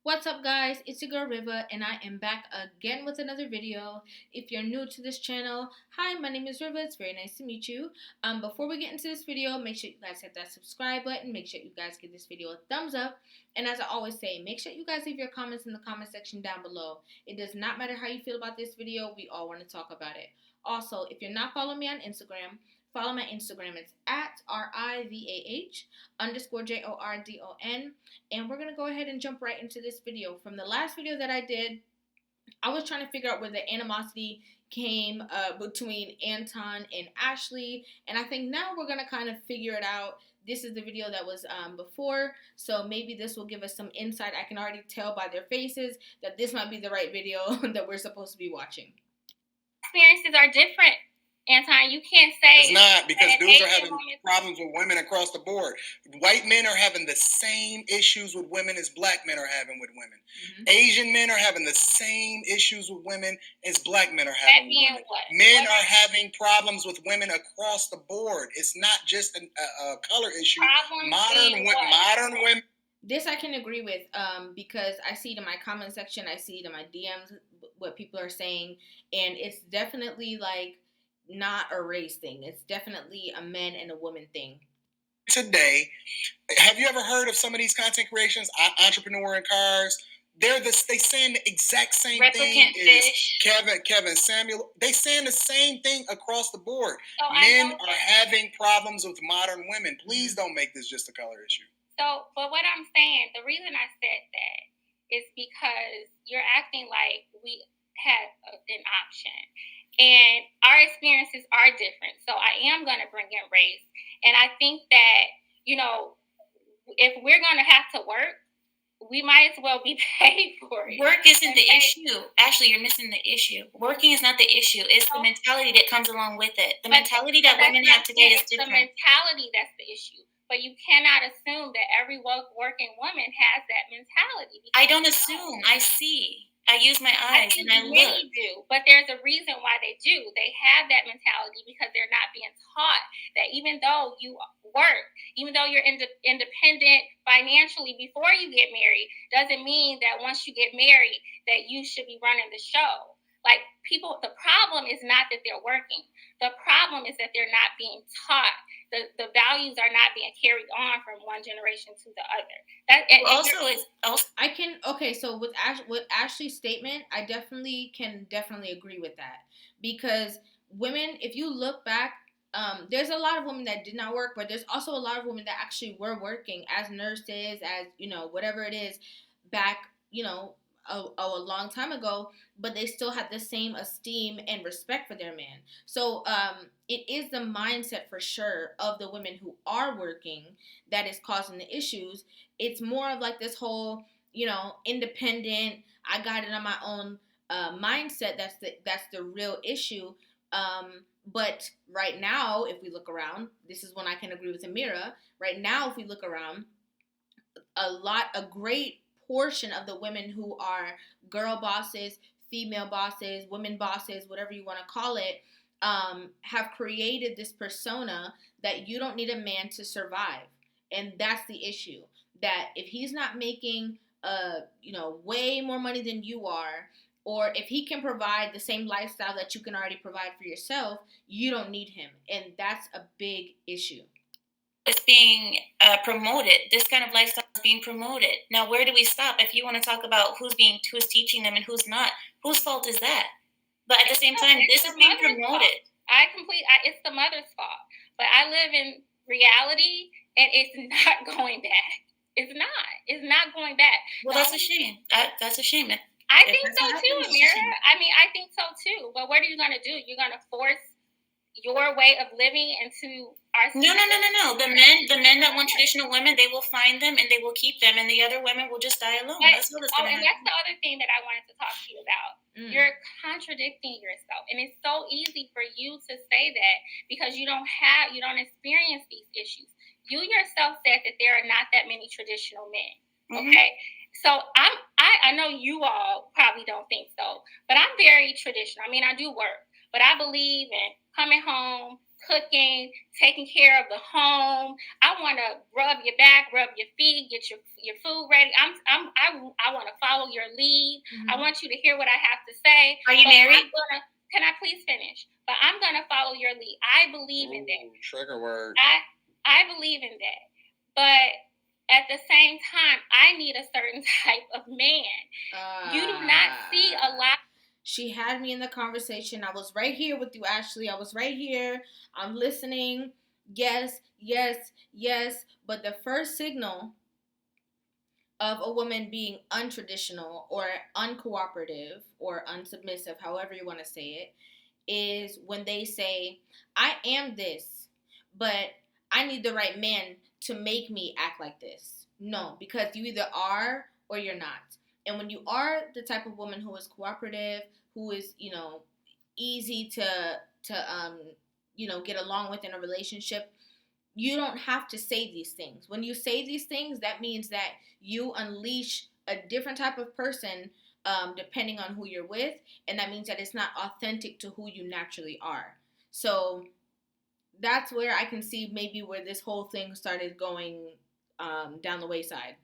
What's up, guys? It's your girl Rivah, and I am back again with another video. If you're new to this channel, hi, my name is Rivah. It's very nice to meet you. Before we get into this video, make sure you guys hit that subscribe button. Make sure you guys give this video a thumbs up. And as I always say, make sure you guys leave your comments in the comment section down below. It does not matter how you feel about this video. We all want to talk about it. Also, if you're not following me on Instagram, follow my Instagram. It's at RIVAH_JORDON. And we're going to go ahead and jump right into this video. From the last video that I did, I was trying to figure out where the animosity came between Anton and Ashley. And I think now we're going to kind of figure it out. This is the video that was before, so maybe this will give us some insight. I can already tell by their faces that this might be the right video that we're supposed to be watching. Experiences are different. Anton, you can't say it's not, because dudes are having problems with women across the board. White men are having the same issues with women as black men are having with women. Mm-hmm. Asian men are having the same issues with women as black men are having with women. Men are having problems with women across the board. It's not just a color issue. Modern women. This I can agree with because I see it in my comment section. I see it in my DMs, what people are saying. And it's definitely like not a race thing. It's definitely a men and a woman thing. Today, have you ever heard of some of these content creations? Entrepreneur in Cars. They saying the exact same thing as Kevin Samuel. They saying the same thing across the board. So men are having problems with modern women. Please don't make this just a color issue. So, but what I'm saying, the reason I said that is because you're acting like we had an option. And our experiences are different. So I am going to bring in race. And I think that, if we're going to have to work, we might as well be paid for it. Work isn't the issue. Actually, you're missing the issue. Working is not the issue. It's the mentality that comes along with it. The mentality that women have today is different. It's the mentality that's the issue. But you cannot assume that every working woman has that mentality. I don't assume. I see. I use my eyes and I look. Many do, but there's a reason why they do. They have that mentality because they're not being taught that even though you work, even though you're independent financially before you get married, doesn't mean that once you get married that you should be running the show. Like people, the problem is not that they're working. The problem is that they're not being taught. The values are not being carried on from one generation to the other. So with Ashley's statement, I can agree with that, because women, if you look back, there's a lot of women that did not work, but there's also a lot of women that actually were working as nurses, as whatever it is, back a long time ago, but they still had the same esteem and respect for their man. So it is the mindset for sure of the women who are working that is causing the issues. It's more of like this whole independent, I got it on my own mindset. That's the real issue. But right now, if we look around, this is when I can agree with Amira. Right now, if we look around, a great portion of the women who are girl bosses, female bosses, women bosses, whatever you want to call it, have created this persona that you don't need a man to survive. And that's the issue. That if he's not making way more money than you are, or if he can provide the same lifestyle that you can already provide for yourself, you don't need him. And that's a big issue. It's being promoted. This kind of lifestyle is being promoted. Now, where do we stop? If you want to talk about who's teaching them and who's not, whose fault is that? But at the same time, this is being promoted. It's the mother's fault. But I live in reality, and it's not going back. It's not going back. Well, that's a shame. That's a shame. I think so too, Amira. I mean, I think so too. But what are you going to do? You're going to force your way of living into our society? No. The men that want traditional women, they will find them and they will keep them, and the other women will just die alone. That's what it's going to happen. And that's the other thing that I wanted to talk to you about. You're contradicting yourself, and it's so easy for you to say that because you don't experience these issues. You yourself said that there are not that many traditional men. Okay. Mm-hmm. So I know you all probably don't think so, but I'm very traditional. I mean, I do work, but I believe in coming home, cooking, taking care of the home. I want to rub your back, rub your feet, get your food ready. I want to follow your lead. Mm-hmm. I want you to hear what I have to say. Are you married? Can I please finish? But I'm going to follow your lead. I believe in that. Trigger word. I believe in that. But at the same time, I need a certain type of man. You do not see a lot. She had me in the conversation. I was right here with you, Ashley. I was right here. I'm listening. Yes, yes, yes. But the first signal of a woman being untraditional or uncooperative or unsubmissive, however you want to say it, is when they say, I am this, but I need the right man to make me act like this. No, because you either are or you're not. And when you are the type of woman who is cooperative, who is, easy to get along with in a relationship, you don't have to say these things. When you say these things, that means that you unleash a different type of person depending on who you're with, and that means that it's not authentic to who you naturally are. So that's where I can see maybe where this whole thing started going down the wayside.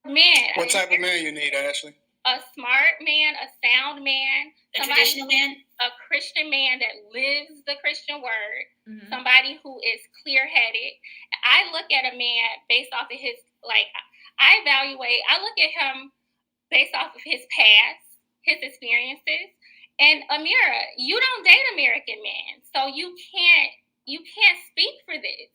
Man, what type of man you need, Ashley? A smart man, a sound man, a traditional man, a Christian man that lives the Christian word, mm-hmm. somebody who is clear-headed. I look at a man based off of his, I look at him based off of his past, his experiences. And Amira, you don't date American men, so you can't speak for this.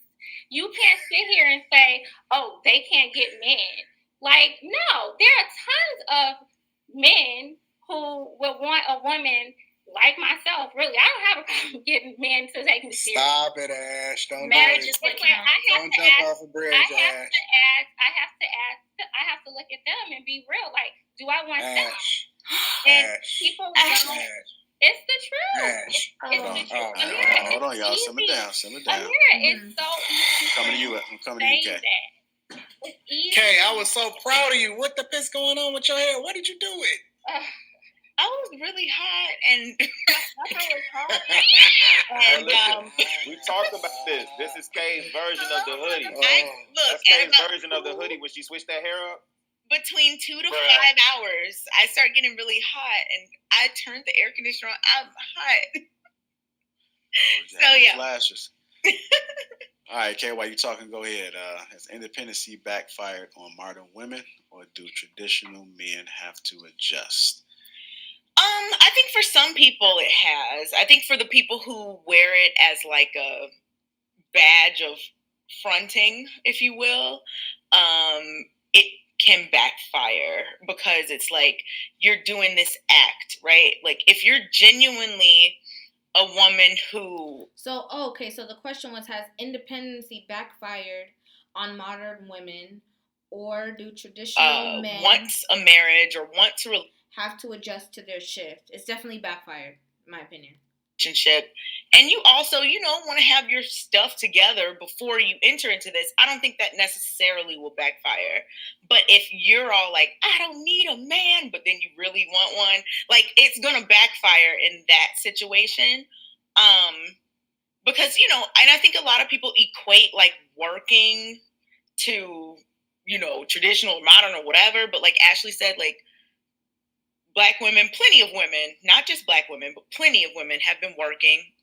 You can't sit here and say, oh, they can't get men. No, there are tons of men who would want a woman like myself. Really, I don't have a problem getting men to take me seriously. Stop it, Ash. Don't marriage do it. Don't jump off a bridge, Ash. I have to look at them and be real. Do I want them? And people don't. It's the truth. Hold on, y'all. Simmer down. Amira, it's so easy. I'm coming to you, Kay. Kay, I was so proud of you. What the piss going on with your hair? What did you do it? I was really hot, and we talked about this. This is Kay's version of the hoodie. That's Kay's version of the hoodie when she switched that hair up. Between 2 to 5 hours, I start getting really hot, and I turned the air conditioner on. I'm hot. So yeah. Flashes. All right, Kay, while you talking, go ahead. Has independency backfired on modern women, or do traditional men have to adjust? I think for some people it has. I think for the people who wear it as a badge of fronting, if you will, it can backfire because it's you're doing this act, right? If you're genuinely a woman who... So the question was, has independency backfired on modern women, or do traditional men once a marriage or once a have to adjust to their shift? It's definitely backfired, in my opinion. Relationship. And you also, want to have your stuff together before you enter into this. I don't think that necessarily will backfire. But if you're all I don't need a man, but then you really want one, it's going to backfire in that situation. Because, and I think a lot of people equate working to, traditional or modern or whatever. But Ashley said, Black women, plenty of women, not just Black women, but plenty of women have been working.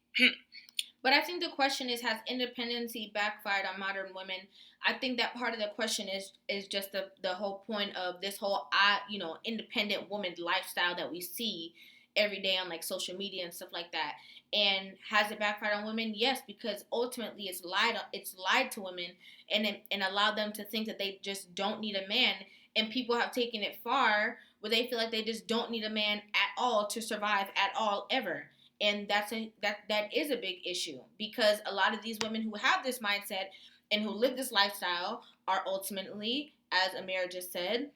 But I think the question is, has independency backfired on modern women? I think that part of the question is just the whole point of this whole, independent woman lifestyle that we see every day on social media and stuff like that. And has it backfired on women? Yes, because ultimately it's lied to women and allowed them to think that they just don't need a man. And people have taken it far where they feel like they just don't need a man at all to survive at all ever. And that is a big issue, because a lot of these women who have this mindset and who live this lifestyle are ultimately, as Amira just said,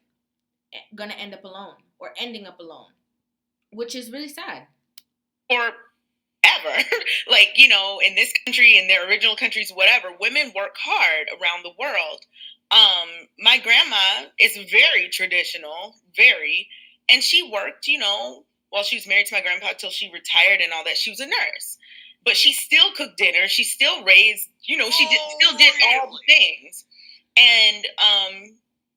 going to end up alone or ending up alone, which is really sad. Or ever. In this country, in their original countries, whatever, women work hard around the world. My grandma is very traditional, and she worked, while she was married to my grandpa till she retired and all that. She was a nurse. but she still cooked dinner. She still raised, still did all the things. And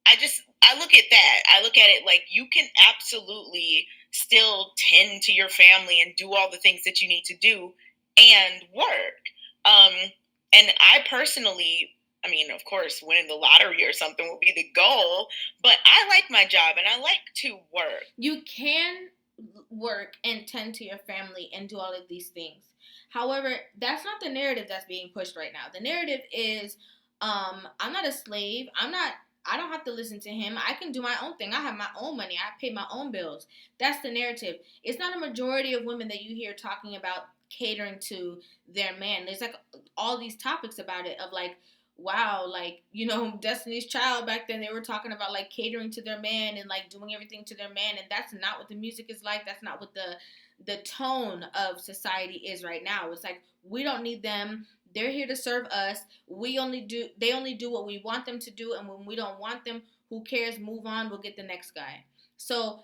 I look at that. I look at it like you can absolutely still tend to your family and do all the things that you need to do and work. And I personally, I mean, of course, winning the lottery or something would be the goal, but I like my job and I like to work. You can work and tend to your family and do all of these things. However, that's not the narrative that's being pushed right now. The narrative is, I'm not a slave. I don't have to listen to him. I can do my own thing. I have my own money. I pay my own bills. That's the narrative. It's not a majority of women that you hear talking about catering to their man. There's like all these topics about it of like, wow, like, Destiny's Child back then, they were talking about like catering to their man and like doing everything to their man, and that's not what the music is like. That's not what the tone of society is right now. It's like, we don't need them. They're here to serve us. They only do what we want them to do, and when we don't want them, who cares? Move on. We'll get the next guy. So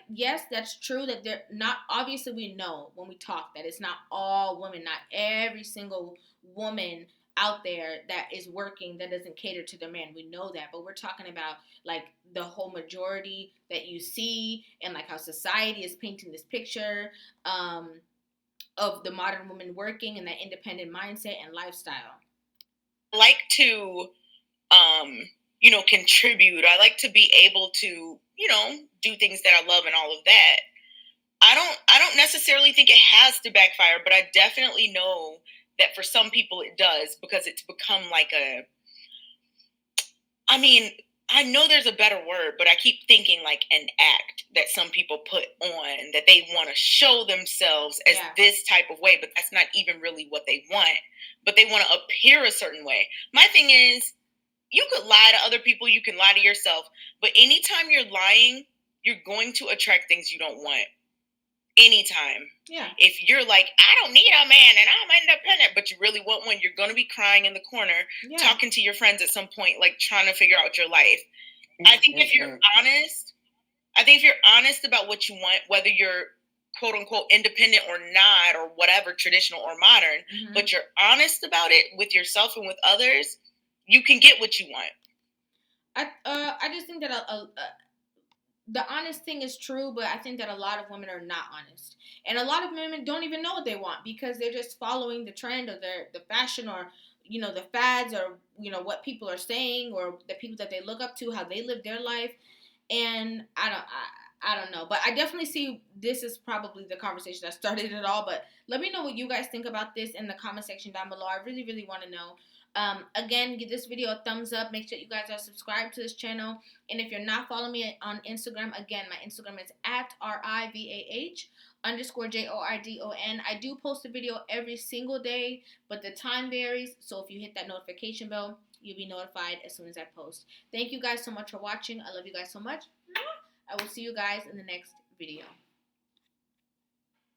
yes, that's true that they're not, obviously we know when we talk that it's not all women, not every single woman out there that is working that doesn't cater to their man. We know that, but we're talking about like the whole majority that you see, and like how society is painting this picture of the modern woman working and that independent mindset and lifestyle. I like to contribute. I like to be able to, do things that I love and all of that. I don't necessarily think it has to backfire, but I definitely know that for some people it does, because it's become like I know there's a better word, but I keep thinking like an act that some people put on, that they want to show themselves as this type of way, but that's not even really what they want. But they want to appear a certain way. My thing is, you could lie to other people, you can lie to yourself, but anytime you're lying, you're going to attract things you don't want. Anytime. Yeah. If you're like, I don't need a man and I'm independent, but you really want one, you're going to be crying in the corner, talking to your friends at some point, like trying to figure out your life. I think if you're honest about what you want, whether you're quote unquote independent or not, or whatever, traditional or modern, but you're honest about it with yourself and with others, you can get what you want. I just think that the honest thing is true, but I think that a lot of women are not honest, and a lot of women don't even know what they want because they're just following the trend or the fashion, or the fads, or what people are saying, or the people that they look up to, how they live their life. And I don't know, but I definitely see this is probably the conversation that started it all. But let me know what you guys think about this in the comment section down below. I really, really want to know. Again, give this video a thumbs up. Make sure you guys are subscribed to this channel. And if you're not following me on Instagram, again, my Instagram is @RIVAH_JORDON. I do post a video every single day, but the time varies. So if you hit that notification bell, you'll be notified as soon as I post. Thank you guys so much for watching. I love you guys so much. I will see you guys in the next video.